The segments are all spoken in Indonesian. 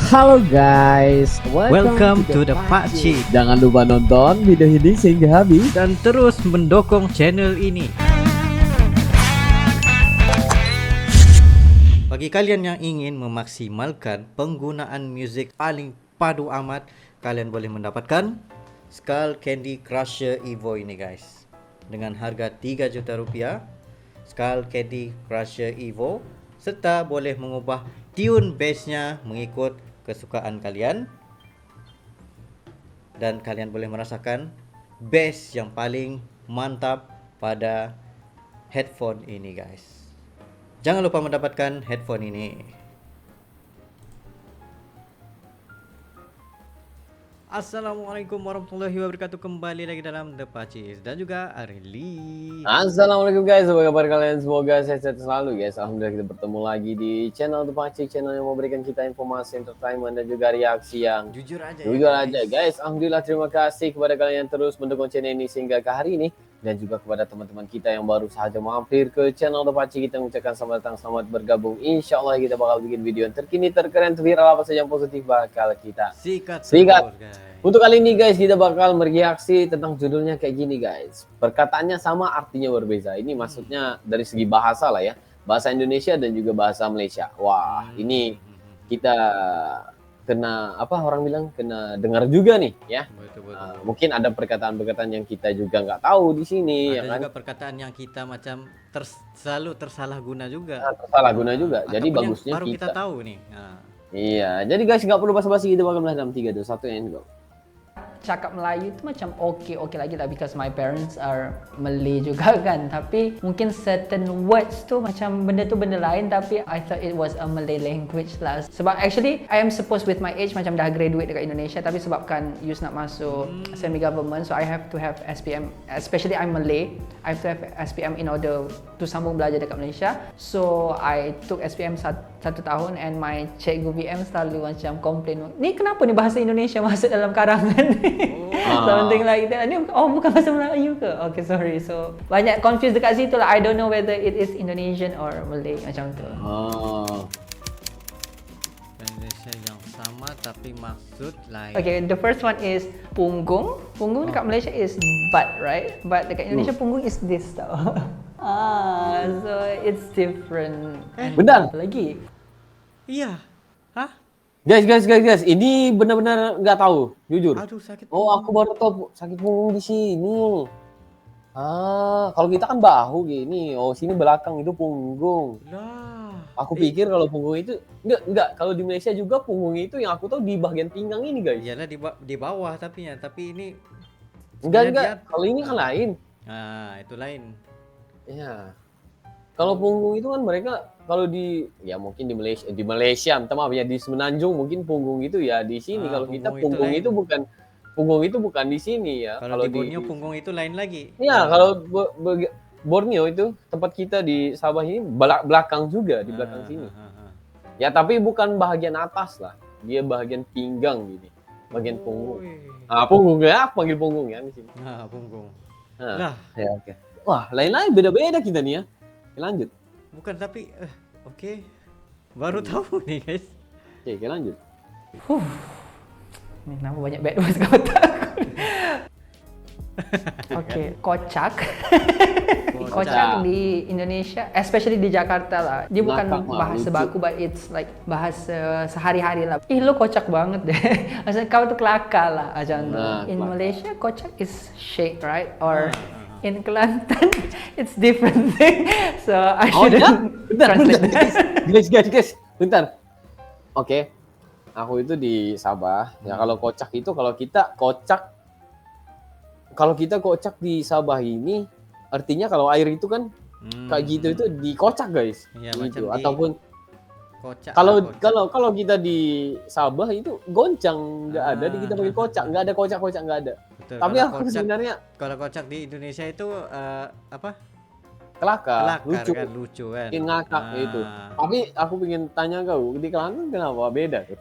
Halo guys, Welcome to the Pakcik. Jangan lupa nonton video ini sehingga habis Dan terus mendukung channel ini. Bagi kalian yang ingin memaksimalkan penggunaan musik paling padu amat, kalian boleh mendapatkan Skull Candy Crusher Evo ini guys. Dengan harga 3 juta rupiah, Skull Candy Crusher Evo, serta boleh mengubah tune bassnya mengikut kesukaan kalian. Dan kalian boleh merasakan bass yang paling mantap pada headphone ini guys. Jangan lupa mendapatkan headphone ini. Assalamualaikum warahmatullahi wabarakatuh. Kembali lagi dalam The Pakcik dan juga Areli. Assalamualaikum guys, apa kabar kalian? Semoga sehat selalu guys. Alhamdulillah kita bertemu lagi di channel The Pakcik, channel yang memberikan kita informasi, entertainment dan juga reaksi yang Jujur aja guys. Alhamdulillah, terima kasih kepada kalian yang terus mendukung channel ini sehingga ke hari ini. Dan juga kepada teman-teman kita yang baru saja mampir ke channel The Pakcik, kita mengucapkan selamat datang, selamat bergabung. Insya Allah kita bakal bikin video yang terkini, terkeren, terviral, apa saja yang positif bakal kita sikat. Guys. Untuk kali ini guys, kita bakal mereaksi tentang judulnya kayak gini guys. Perkataannya sama, artinya berbeza. Ini maksudnya dari segi bahasa lah ya. Bahasa Indonesia dan juga bahasa Malaysia. Wah, ini kita kena apa orang bilang, kena dengar juga nih ya. Betul. Mungkin ada perkataan-perkataan yang kita juga nggak tahu di sini. Ada ya kan? juga perkataan yang kita macam selalu tersalah guna juga. Tersalah guna juga. Jadi Ataupun bagusnya baru kita tahu nih. Iya, jadi guys nggak perlu basa-basi, kita bakal mulai dalam 3, 2, 1 and go. Cakap Melayu tu macam okey lagi lah because my parents are Malay juga kan, tapi mungkin certain words tu macam benda tu benda lain, tapi I thought it was a Malay language lah. Sebab actually I am supposed with my age macam dah graduate dekat Indonesia, tapi sebabkan Yus nak masuk semi government, so I have to have SPM, especially I'm Malay, I have to have SPM in order to sambung belajar dekat Malaysia. So I took SPM 1 tahun and my cikgu VM selalu macam complain, ni kenapa ni bahasa Indonesia masuk dalam karangan ni? Something like that. Ni bukan bahasa Melayu ke? Okay, sorry. So banyak confused dekat situ lah. I don't know whether it is Indonesian or Malay macam tu. Indonesia yang sama tapi maksud lain. Okay, the first one is punggung. Punggung dekat Malaysia is butt, right? But dekat Indonesia punggung is this tau. So it's different. Benar. Apa lagi? Iya. Hah? Guys, ini benar-benar nggak tahu, jujur. Aduh, sakit. Aku baru tahu sakit punggung di sini. Kalau kita kan bahu gini. Oh, sini belakang itu punggung. Lah. Aku pikir kalau punggung itu enggak. Kalau di Malaysia juga punggung itu yang aku tahu di bagian pinggang ini, guys. Iyalah di bawah tapi ini Enggak. Kalau ini kan lain. itu lain. Iya. Kalau punggung itu kan mereka kalau mungkin di Malaysia, minta maaf ya, di Semenanjung mungkin punggung itu ya di sini. Kalau kita punggung itu bukan di sini ya. Kalau di Borneo punggung itu lain lagi. Iya, kalau Borneo itu tempat kita di Sabah ini belakang juga, di belakang sini. Ya tapi bukan bagian atas lah. Dia bagian pinggang gini. Bagian punggung. Punggung ya, panggil punggung ya di sini. Punggung. Lah, ya oke. Wah, lain-lain beda-beda kita nih ya. Lanjut. Bukan tapi oke. Baru tahu nih guys. Oke, lanjut. Ni nama banyak bad words kat otak aku. Okay, kocak. Kocak di Indonesia, especially di Jakarta lah. Dia bukan bahasa baku, but it's like bahasa sehari-hari lah. Lo kocak banget deh. Maksudnya kau tu kelakar lah macam tu. In Malaysia, kocak is shit, right? Or in Kelantan, it's different thing. So I shouldn't translate that. Guys, bentar. Oke. Aku itu di Sabah. Ya kalau kocak itu kalau kita kocak di Sabah ini artinya kalau air itu kan kayak gitu itu dikocak, guys. Ya, gitu. Ataupun kocak. Kalau kita di Sabah itu goncang, nggak ada di kita pakai kocak, nggak ada kocak nggak ada. Betul. Tapi aku sebenarnya kalau kocak di Indonesia itu apa? Kelakar, lucu kan. Bikin ngakak itu. Tapi aku pengen tanya kau, di Kelantan kenapa beda tuh?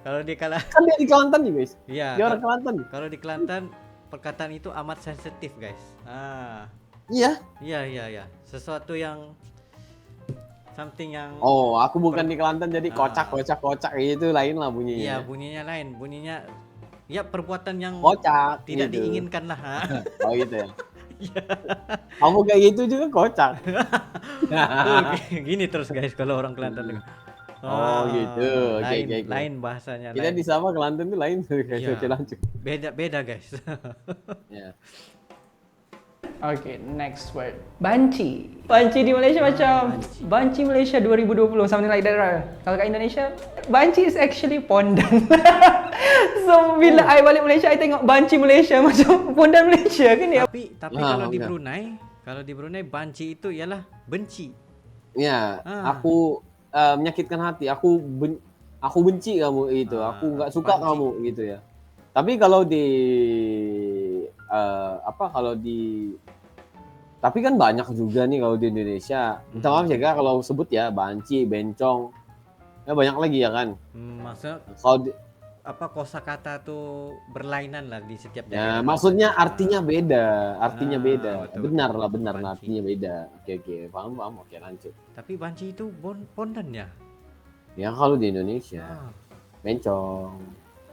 Kalau di Kelantan kan dia di Kelantan nih, guys. Iya. Dia orang Kelantan. Kalau di Kelantan perkataan itu amat sensitif, guys. Iya. Iya. Sesuatu yang something yang Oh, aku bukan di Kelantan jadi kocak gitu lain lah bunyinya. iya bunyinya lain, bunyinya ya perbuatan yang Kocak tidak gitu. diinginkan lah. Oh gitu ya. Kamu kayak gitu juga kocak. Tuh, gini terus guys kalau orang Kelantan tuh. Oh gitu. Oke, Lain, oke, oke. lain bahasanya Kita lain. di sama Kelantan tuh lain kayak Iya. Cilanjuk. Beda guys. Ya. Okay, next word. Banci. Banci di Malaysia macam Banci Malaysia 2020, something like that, right? Kalau kat Indonesia, Banci is actually pondan. So bila I balik Malaysia, I tengok Banci Malaysia macam pondan Malaysia kan ya. Tapi Nah, kalau di Brunei banci itu ialah benci. Ya, Ah. aku menyakitkan hati. Aku benci kamu itu. Aku nggak suka banci. kamu gitu ya. Tapi kalau di kalau di tapi kan banyak juga nih kalau di Indonesia. Minta maaf ya Kak, kalau sebut ya banci, bencong. Ya banyak lagi ya kan. Maksudnya Kalau di, kosakata tuh berlainan lah di setiap ya, daerah. maksudnya artinya beda, artinya beda. betul, Benar betul. lah, benar Banci. artinya beda. Oke, paham. Oke, lanjut. Tapi banci itu pondan ya? Ya kalau di Indonesia, Ah. bencong.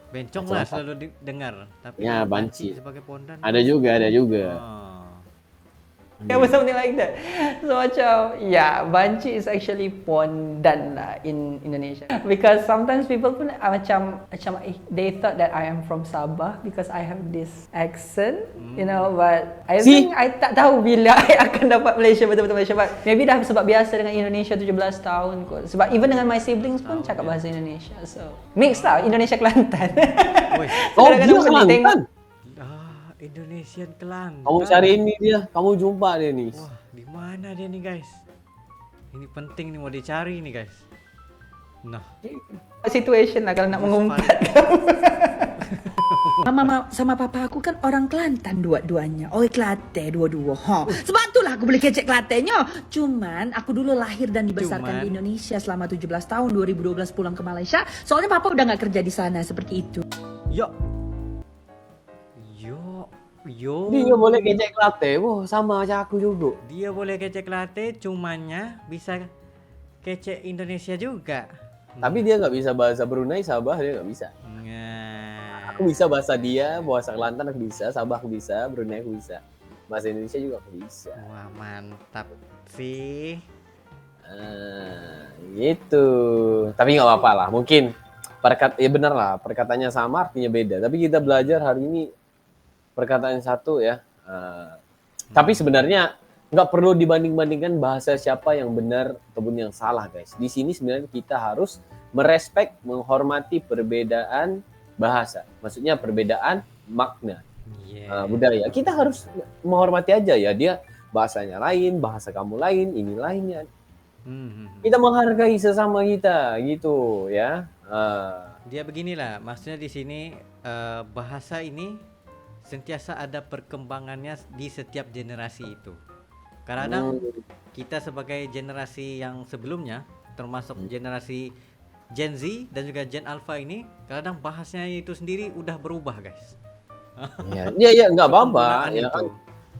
Bencong Macam lah apa? selalu dengar. Tapi Ya, kalau banci. sebagai pondan. Ada juga. Ah. Yeah, something like that. So macam, yeah, Banci is actually pondan lah in Indonesia. Because sometimes people pun macam they thought that I am from Sabah because I have this accent, you know. But I think I tak tahu bila I akan dapat Malaysia betul-betul Malaysia. But maybe dah sebab biasa dengan Indonesia 17 tahun kot. Sebab even dengan my siblings pun cakap bahasa Indonesia. So mix lah Indonesia Kelantan. Woi. Oh, Kadang-kadang dia boleh Kelantan. Indonesian Kelantan. Kamu cari ini dia, kamu jumpa dia nih. Wah, di mana dia nih guys? Ini penting nih mau dicari nih guys. Nah, Situation lah kalau nak mengumpat. Mama sama papa aku kan orang Kelantan dua-duanya. Oh, Kelantan dua-dua. Ha. Sebab itulah aku boleh kecek Kelantannya. Cuman aku dulu lahir dan dibesarkan di Indonesia selama 17 tahun, 2012 pulang ke Malaysia. Soalnya papa udah nggak kerja di sana seperti itu. Yo. Dia boleh kecek latte, wah sama macam aku juga. Dia boleh kecek latte, cumannya bisa kecek Indonesia juga. Tapi dia nggak bisa bahasa Brunei, Sabah dia nggak bisa. Nah, Aku bisa bahasa dia, bahasa Kelantan aku bisa, Sabah aku bisa, Brunei aku bisa. Bahasa Indonesia juga aku bisa. wah mantap sih. Gitu. Tapi nggak apa-apa lah, mungkin ya benar lah, perkataannya sama artinya beda. Tapi kita belajar hari ini perkataan satu ya. Tapi sebenarnya nggak perlu dibanding-bandingkan bahasa siapa yang benar ataupun yang salah guys. Di sini sebenarnya kita harus merespek, menghormati perbedaan bahasa. Maksudnya perbedaan makna budaya. Kita harus menghormati aja ya. Dia bahasanya lain, bahasa kamu lain, ini lainnya. Kita menghargai sesama kita gitu ya. Dia beginilah, maksudnya di sini bahasa ini sentiasa ada perkembangannya di setiap generasi itu. Kadang kita sebagai generasi yang sebelumnya, termasuk generasi Gen Z dan juga Gen Alpha ini, kadang bahasanya itu sendiri udah berubah guys. Ya nggak apa-apa Penggunaan ya itu. kan.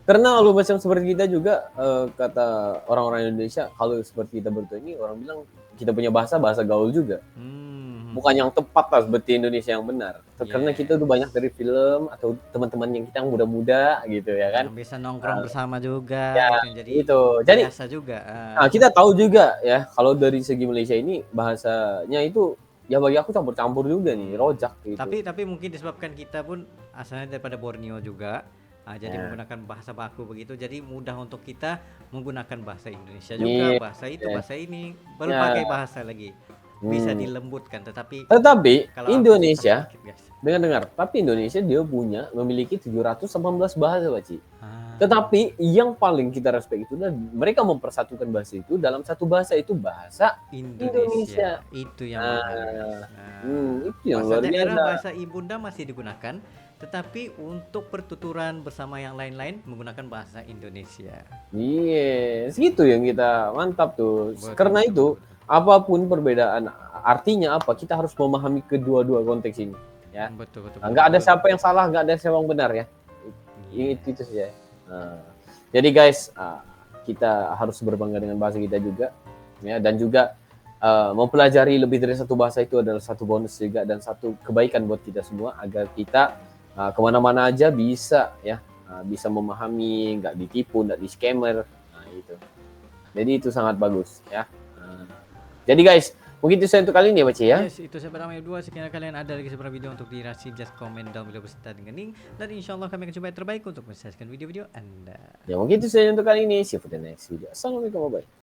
Karena kalau macam seperti kita juga kata orang-orang Indonesia, kalau seperti kita berdua ini orang bilang kita punya bahasa gaul juga. Bukan yang tepat lah seperti Indonesia yang benar. Karena kita udah banyak dari film atau teman-teman yang kita yang muda-muda gitu ya kan. Yang bisa nongkrong bersama juga. Ya, gitu. Jadi biasa juga. Nah, kita tahu juga ya kalau dari segi Malaysia ini bahasanya itu ya bagi aku campur-campur juga nih, rojak gitu. Tapi mungkin disebabkan kita pun asalnya daripada Borneo juga. Jadi menggunakan bahasa baku begitu, jadi mudah untuk kita menggunakan bahasa Indonesia juga, bahasa itu, bahasa ini, berbagai bahasa lagi bisa dilembutkan. Tetapi kalau Indonesia sedikit, guys. dengar, tapi Indonesia dia memiliki 718 bahasa, Baci. Tetapi yang paling kita respect itu adalah mereka mempersatukan bahasa itu dalam satu bahasa, itu bahasa Indonesia. Itu yang itu yang luar bahasa daerah, biasa. bahasa ibunda masih digunakan, tetapi untuk pertuturan bersama yang lain-lain menggunakan bahasa Indonesia. Yes, gitu yang kita mantap tuh. Karena itu apapun perbedaan artinya apa, kita harus memahami kedua-dua konteks ini ya. Betul. Nggak ada siapa yang salah, nggak ada siapa yang benar ya. Itu saja. Jadi guys, kita harus berbangga dengan bahasa kita juga. ya, dan juga mempelajari lebih dari satu bahasa itu adalah satu bonus juga dan satu kebaikan buat kita semua agar kita kemana-mana aja bisa ya, bisa memahami, nggak ditipu, nggak di scammer. Nah, itu. Jadi itu sangat bagus ya. Jadi guys, mungkin itu saya untuk kali ini ya, Baci ya. Yes, itu saya beramai dua. Sekiranya kalian ada lagi seberapa video untuk dirasi, just comment down below beserta dengan link. Dan insya Allah kami akan coba yang terbaik untuk menyelesaikan video-video Anda. Ya mungkin itu saja untuk kali ini. See you for the next video. Assalamualaikum warahmatullahi wabarakatuh.